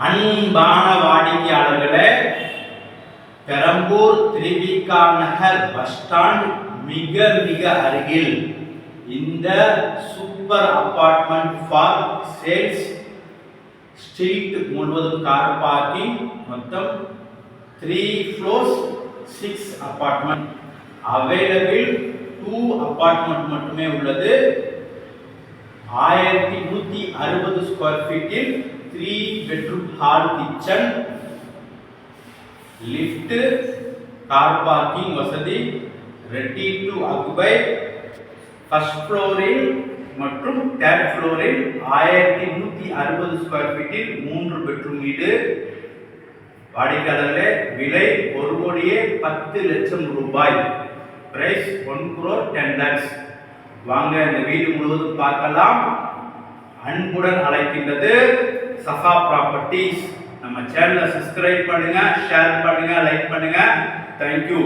அன்பான வாடிக்கையாளர்களே, பெரம்பூர் திருவிகா நகர் bus stand மிக மிக அருகில் இந்த super apartment for sales. Street முழுவதும் கார் பார்க்கிங், மொத்தம் 3 floors 6 அபார்ட்மெண்ட் அவைலபிள். 2 அபார்ட்மெண்ட் மட்டுமே உள்ளது. 1160 ஸ்கொயர் ஃபீட்டில் 3 bedroom hall kitchen, lift, car parking வசதி, ready to occupy. first floor-இல் மற்றும் third floor-இல் 1160 ஸ்கொயர் ஃபீட்டில் 3 bedroom வீடு. வாடிக்கையாளர்களே, விலை 1,10,00,000 ரூபாய். Price 1,10 lakhs. வாங்க இந்த வீடு முழுவதும் பார்க்கலாம். அன்புடன் அழைக்கின்றது சஃபா ப்ராப்பர்ட்டிஸ். நம்ம சேனலை சப்ஸ்கிரைப் பண்ணுங்க, ஷேர் பண்ணுங்க, லைக் பண்ணுங்க. தேங்க்யூ.